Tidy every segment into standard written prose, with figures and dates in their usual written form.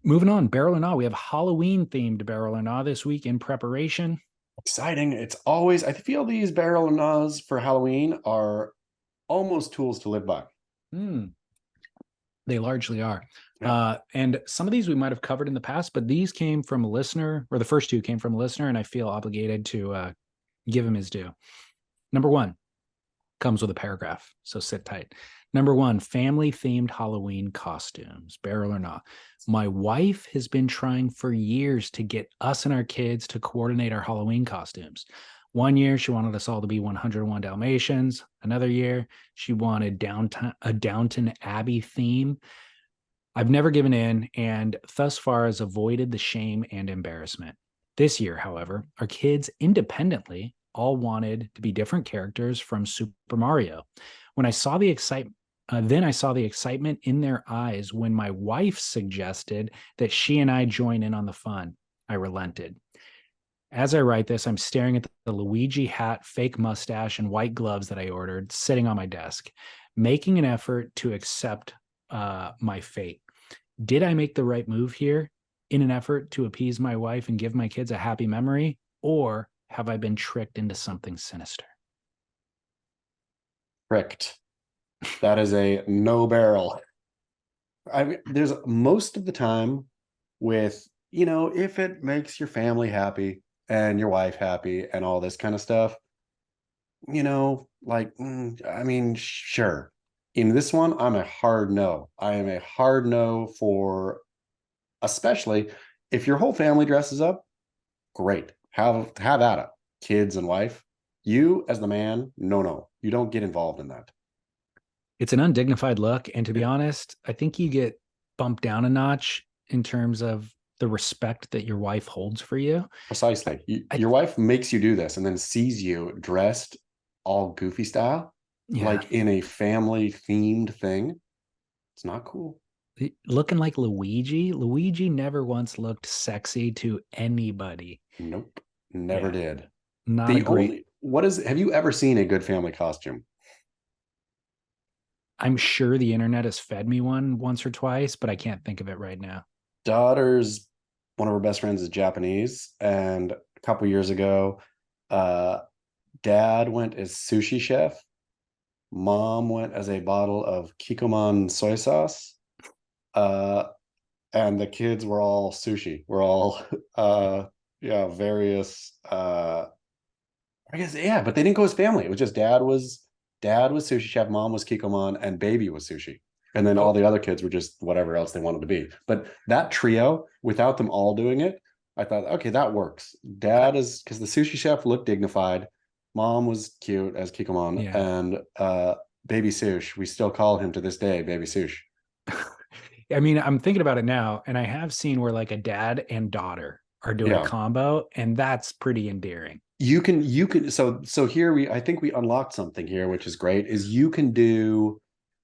Moving on, Barrel or Not. We have Halloween themed Barrel or Not this week in preparation. Exciting. It's always, I feel these barrel and Nas for Halloween are almost tools to live by. Hmm, they largely are. Yeah. And some of these we might have covered in the past, but these came from a listener, or the first two came from a listener, and I feel obligated to give him his due. Number one comes with a paragraph, so sit tight. Number one, family themed Halloween costumes, Barrel or Not. My wife has been trying for years to get us and our kids to coordinate our Halloween costumes. One year, she wanted us all to be 101 Dalmatians. Another year, she wanted a Downton Abbey theme. I've never given in and thus far has avoided the shame and embarrassment. This year, however, our kids independently all wanted to be different characters from Super Mario. When I saw the excitement, then I saw the excitement in their eyes when my wife suggested that she and I join in on the fun. I relented. As I write this, I'm staring at the Luigi hat, fake mustache, and white gloves that I ordered sitting on my desk, making an effort to accept my fate. Did I make the right move here in an effort to appease my wife and give my kids a happy memory? Or have I been tricked into something sinister? Tricked. That is a no barrel. I mean, there's most of the time with, if it makes your family happy and your wife happy and all this kind of stuff, I mean, sure. In this one, I'm a hard no. I am a hard no for, especially if your whole family dresses up, great. Have at it. Kids and wife. You as the man, no. You don't get involved in that. It's an undignified look. And to be honest, I think you get bumped down a notch in terms of the respect that your wife holds for you. Precisely. I Your wife makes you do this and then sees you dressed all goofy style, yeah, like in a family themed thing. It's not cool. looking like Luigi. Luigi never once looked sexy to anybody. Nope. Never Yeah, did. not a great. Have you ever seen a good family costume? I'm sure the internet has fed me one once or twice, but I can't think of it right now. Daughter's one of her best friends is Japanese, and a couple years ago, uh, dad went as sushi chef. Mom went as a bottle of Kikkoman soy sauce. Uh, and the kids were all sushi. We're all various I guess yeah, but they didn't go as family. It was just dad was sushi chef, mom was Kikkoman, and baby was sushi. And then all Oh, the other kids were just whatever else they wanted to be. But that trio, without them all doing it, I thought, okay, that works. I, Dad is because the sushi chef looked dignified. Mom was cute as Kikkoman, yeah. and baby sush, we still call him to this day, baby sush. I mean, I'm thinking about it now, and I have seen where like a dad and daughter are doing a Yeah. combo, and that's pretty endearing. You can so here I think we unlocked something here, which is great, is you can do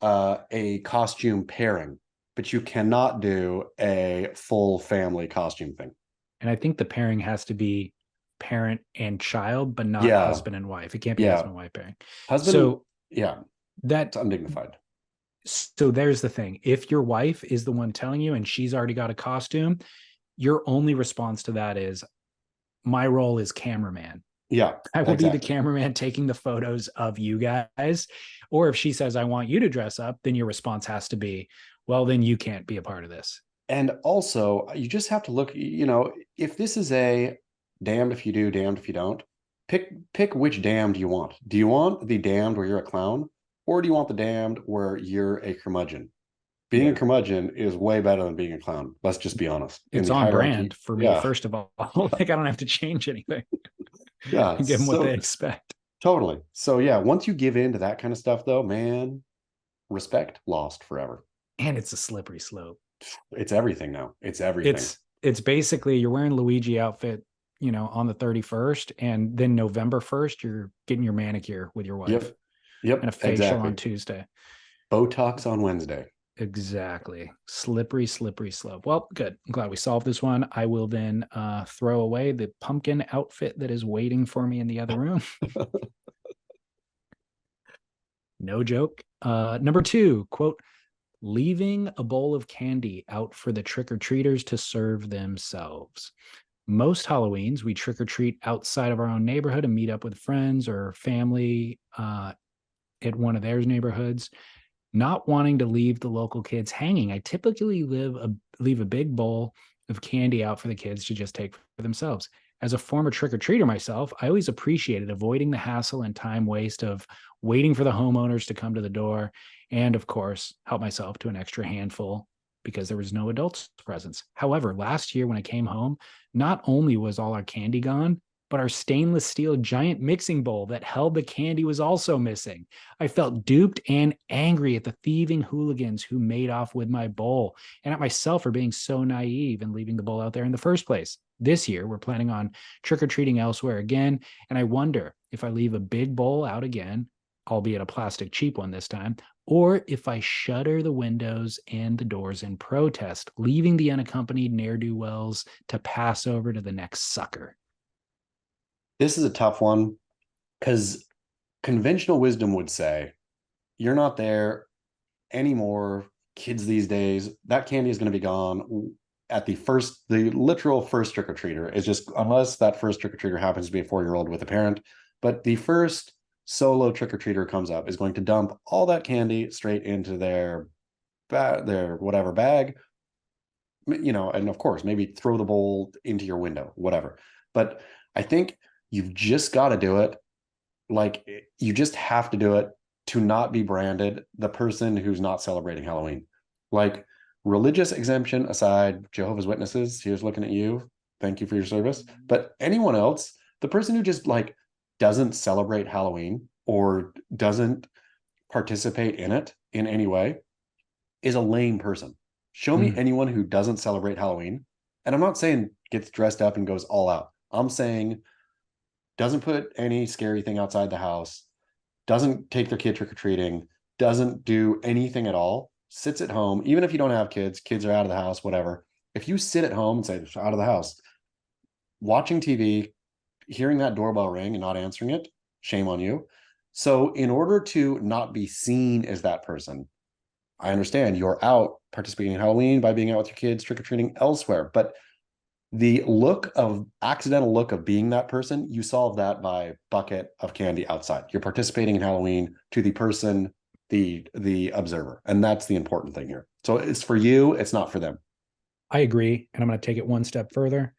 a costume pairing, but you cannot do a full family costume thing. And I think the pairing has to be parent and child, but not Yeah, husband and wife. It can't be yeah. husband and wife pairing. Husband, So yeah, that it's undignified. so there's the thing. If your wife is the one telling you and she's already got a costume, your only response to that is my role is cameraman. Yeah, I will be the exactly. cameraman taking the photos of you guys. Or if she says, I want you to dress up, then your response has to be, well, then you can't be a part of this. And also, you just have to look, if this is a damned if you do, damned if you don't, pick which damned you want. Do you want the damned where you're a clown, or do you want the damned where you're a curmudgeon? Being a Yeah. curmudgeon is way better than being a clown. Let's just be honest. In It's the on brand hierarchy, for me, yeah, first of all. Like I don't have to change anything yeah. and give them what they So expect. totally. So yeah, once you give in to that kind of stuff, though, man, respect lost forever. And it's a slippery slope. It's everything now. It's everything. It's basically you're wearing Luigi outfit, on the 31st, and then November 1st, you're getting your manicure with your wife Yep. and Yep. a facial on Exactly. Tuesday. Botox on Wednesday. Exactly. Slippery, slippery slope. Well, good. I'm glad we solved this one. I will then throw away the pumpkin outfit that is waiting for me in the other room. No joke. Number two, quote, leaving a bowl of candy out for the trick-or-treaters to serve themselves. Most Halloweens, we trick or treat outside of our own neighborhood and meet up with friends or family at one of their neighborhoods. Not wanting to leave the local kids hanging, I typically leave a big bowl of candy out for the kids to just take for themselves. As a former trick or treater myself, I always appreciated avoiding the hassle and time waste of waiting for the homeowners to come to the door, and of course, help myself to an extra handful because there was no adults presence. However, last year when I came home, not only was all our candy gone, but our stainless steel giant mixing bowl that held the candy was also missing. I felt duped and angry at the thieving hooligans who made off with my bowl, and at myself for being so naive and leaving the bowl out there in the first place. This year, we're planning on trick or treating elsewhere again, and I wonder if I leave a big bowl out again, albeit a plastic cheap one this time, or if I shutter the windows and the doors in protest, leaving the unaccompanied ne'er-do-wells to pass over to the next sucker. This is a tough one because conventional wisdom would say you're not there anymore. Kids these days, that candy is going to be gone at the literal first trick or treater. Is just unless that first trick or treater happens to be a 4-year-old with a parent, but the first solo trick or treater comes up is going to dump all that candy straight into their whatever bag, and of course maybe throw the bowl into your window, whatever. But I think you've just got to do it. Like, you just have to do it to not be branded the person who's not celebrating Halloween. Like, religious exemption aside, Jehovah's Witnesses, here's looking at you. Thank you for your service. But anyone else, the person who just doesn't celebrate Halloween or doesn't participate in it in any way is a lame person. Show me anyone who doesn't celebrate Halloween. And I'm not saying gets dressed up and goes all out. I'm saying doesn't put any scary thing outside the house, doesn't take their kid trick-or-treating, doesn't do anything at all, sits at home. Even if you don't have kids, kids are out of the house, whatever. If you sit at home and say, out of the house, watching TV, hearing that doorbell ring and not answering it, shame on you. So in order to not be seen as that person, I understand you're out participating in Halloween by being out with your kids, trick-or-treating elsewhere, but the accidental look of being that person, you solve that by bucket of candy outside. You're participating in Halloween to the person, the observer. And that's the important thing here. So it's for you, it's not for them. I agree. And I'm going to take it one step further.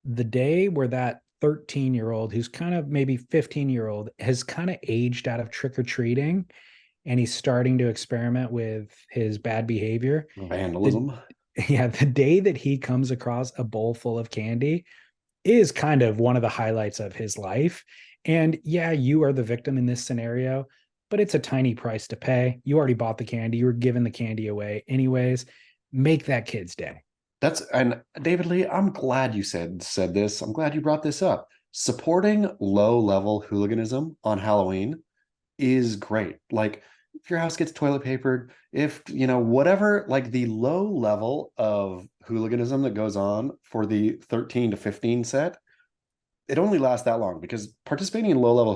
The day where that 13-year-old, who's kind of maybe 15-year-old, has kind of aged out of trick-or-treating and he's starting to experiment with his bad behavior. Vandalism. The day that he comes across a bowl full of candy is kind of one of the highlights of his life. And yeah, you are the victim in this scenario, but it's a tiny price to pay. You already bought the candy. You were giving the candy away anyways. Make that kid's day. And David Lee, I'm glad you said this. I'm glad you brought this up. Supporting low-level hooliganism on Halloween is great. Like, if your house gets toilet papered, if whatever, like the low level of hooliganism that goes on for the 13 to 15 set, it only lasts that long because participating in low level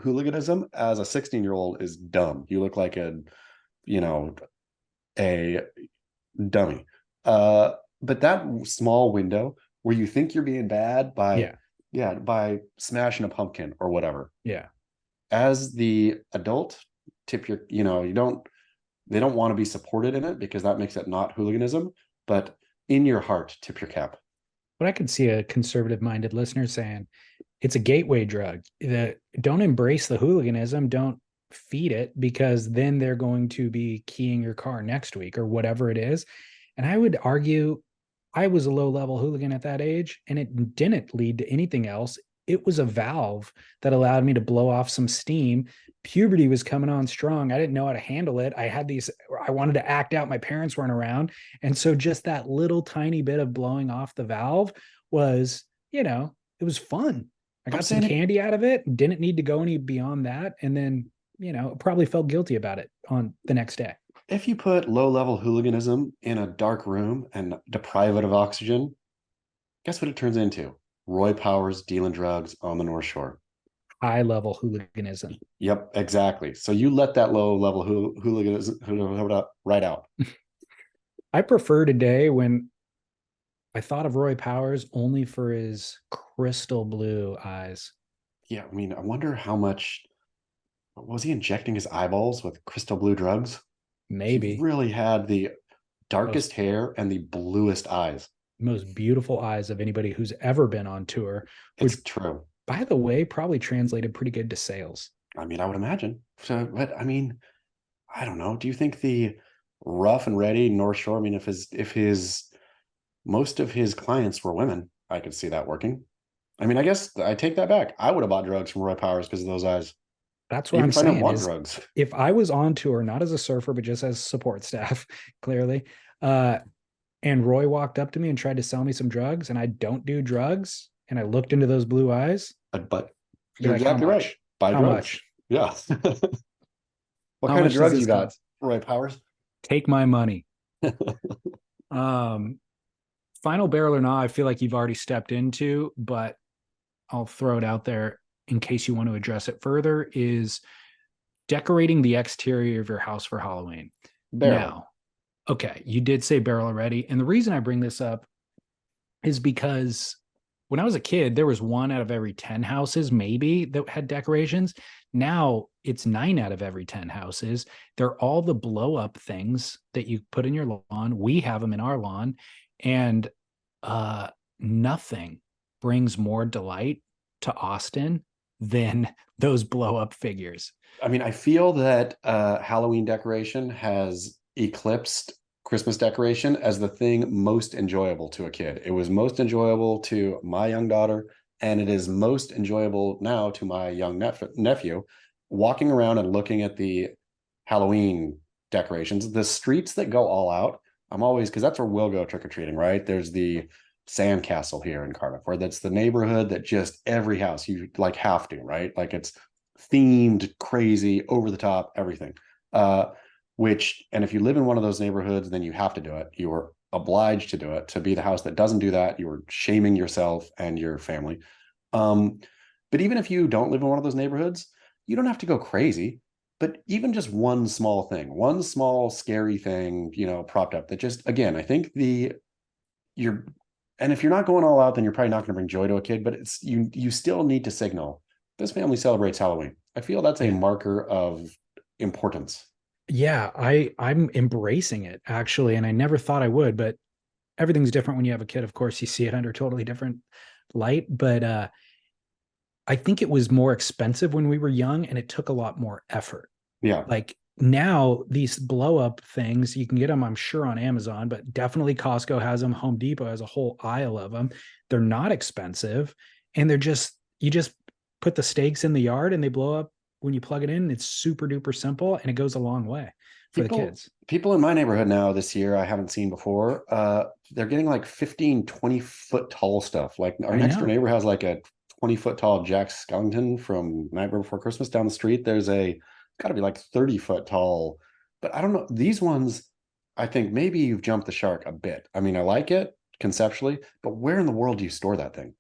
hooliganism as a 16-year-old is dumb. You look like a dummy. But that small window where you think you're being bad by smashing a pumpkin or whatever. Yeah. As the adult, tip your, they don't want to be supported in it because that makes it not hooliganism, but in your heart, tip your cap. But I could see a conservative minded listener saying it's a gateway drug. Don't embrace the hooliganism. Don't feed it, because then they're going to be keying your car next week or whatever it is. And I would argue I was a low level hooligan at that age, and it didn't lead to anything else. It was a valve that allowed me to blow off some steam. Puberty was coming on strong. I didn't know how to handle it. I wanted to act out. My parents weren't around. And so just that little tiny bit of blowing off the valve was, it was fun. I got some candy out of it. Didn't need to go any beyond that. And then, probably felt guilty about it on the next day. If you put low-level hooliganism in a dark room and deprive it of oxygen, guess what it turns into? Roy Powers dealing drugs on the North Shore. high level hooliganism. Yep, exactly. So you let that low level hooliganism right out. I prefer today when I thought of Roy Powers only for his crystal blue eyes. Yeah, I mean, I wonder how much was he injecting his eyeballs with crystal blue drugs? He Maybe really had the most darkest hair and the bluest eyes. most beautiful eyes of anybody who's ever been on tour, which It's true. by the way, probably translated pretty good to sales. I mean, I would imagine. So, but I mean, I don't know. Do you think the rough and ready North Shore? I mean, if his most of his clients were women, I could see that working. I mean, I guess I take that back. I would have bought drugs from Roy Powers because of those eyes, That's what even I'm if I didn't saying want is drugs. if I was on tour, not as a surfer, but just as support staff, clearly, uh, and Roy walked up to me and tried to sell me some drugs, and I don't do drugs, and I looked into those blue eyes, But I'd be you're like, how exactly right. much? Buy How drugs. much? Yeah. What How kind of much does drugs this you got, cost? Roy Powers? Take my money. Um, Final barrel or not, I feel like you've already stepped into, but I'll throw it out there in case you want to address it further, is decorating the exterior of your house for Halloween. Barely. Now, okay, you did say barrel already. And the reason I bring this up is because when I was a kid, there was one out of every 10 houses, maybe, that had decorations. Now it's 9 out of every 10 houses. They're all the blow up things that you put in your lawn. We have them in our lawn. And uh, nothing brings more delight to Austin than those blow up figures. I mean, I feel that Halloween decoration has eclipsed Christmas decoration as the thing most enjoyable to a kid. It was most enjoyable to my young daughter, and it is most enjoyable now to my young nephew. Walking around and looking at the Halloween decorations, the streets that go all out. I'm always, because that's where we'll go trick or treating, right? There's the Sandcastle here in Cardiff, where that's the neighborhood that just every house you like have to, right? Like it's themed, crazy, over the top, everything. Which, and if you live in one of those neighborhoods, then you have to do it. You are obliged to do it. To be the house that doesn't do that, you are shaming yourself and your family. Um, but even if you don't live in one of those neighborhoods, you don't have to go crazy. But even just one small thing, one small scary thing, propped up that just, again, I think you're, and if you're not going all out, then you're probably not going to bring joy to a kid, but you still need to signal this family celebrates Halloween. I feel that's a Yeah. marker of importance. Yeah, I'm embracing it actually, and I never thought I would, but everything's different when you have a kid. Of course, you see it under totally different light, but I think it was more expensive when we were young and it took a lot more effort. Yeah. Like now these blow up things, you can get them I'm sure on Amazon, but definitely Costco has them, Home Depot has a whole aisle of them. They're not expensive and they're just you just put the stakes in the yard and they blow up when you plug it in. It's super duper simple and it goes a long way for the People kids. people in my neighborhood now this year I haven't seen before. They're getting like 15, 20-foot tall stuff. Like our I next door know. neighbor has like a 20-foot tall Jack Skellington from Nightmare Before Christmas down the street. There's a gotta be like 30-foot tall, but I don't know. These ones, I think maybe you've jumped the shark a bit. I mean, I like it conceptually, but where in the world do you store that thing?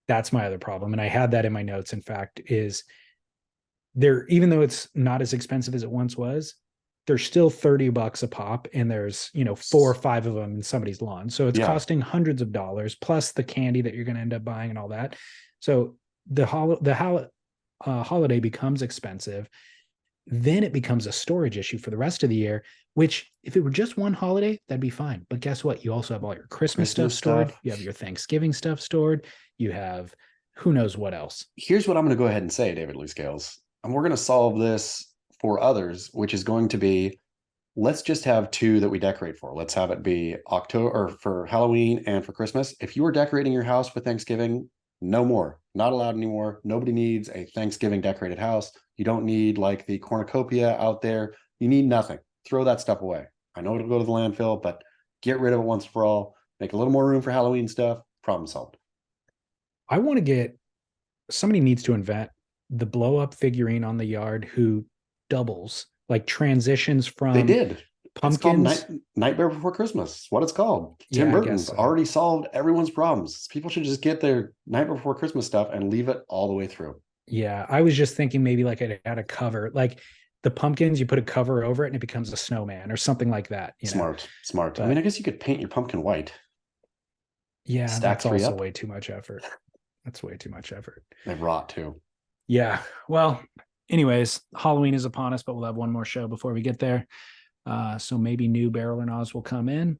That's my other problem. And I had that in my notes, in fact, is there, even though it's not as expensive as it once was, there's still $30 a pop and there's 4 or 5 of them in somebody's lawn, so it's Yeah. costing hundreds of dollars plus the candy that you're going to end up buying and all that. So holiday becomes expensive, then it becomes a storage issue for the rest of the year, which if it were just one holiday that'd be fine, but guess what, you also have all your Christmas stuff Christmas stored, stuff. you have your Thanksgiving stuff stored, you have who knows what else. Here's what I'm going to go ahead and say, David Lee Scales. And we're going to solve this for others, which is going to be, let's just have two that we decorate for. Let's have it be October or for Halloween and for Christmas. If you are decorating your house for Thanksgiving, no more, not allowed anymore. Nobody needs a Thanksgiving decorated house. You don't need like the cornucopia out there. You need nothing. Throw that stuff away. I know it'll go to the landfill, but get rid of it once for all. Make a little more room for Halloween stuff. Problem solved. I want to get somebody needs to invent the blow up figurine on the yard who doubles, like transitions They from did. It's called pumpkins. Nightmare Before Christmas. What it's called. Tim Yeah, I guess Burton's so. already solved everyone's problems. People should just get their Nightmare Before Christmas stuff and leave it all the way through. Yeah, I was just thinking maybe like it had a cover, like the pumpkins, you put a cover over it and it becomes a snowman or something like that, you know. Smart, smart. I mean, I But guess you could paint your pumpkin white. yeah, Stack that's three also up. way too much effort. That's way too much effort. They rot too. Yeah. Well, anyways, Halloween is upon us, but we'll have one more show before we get there. So maybe new Barrel or Nos will come in.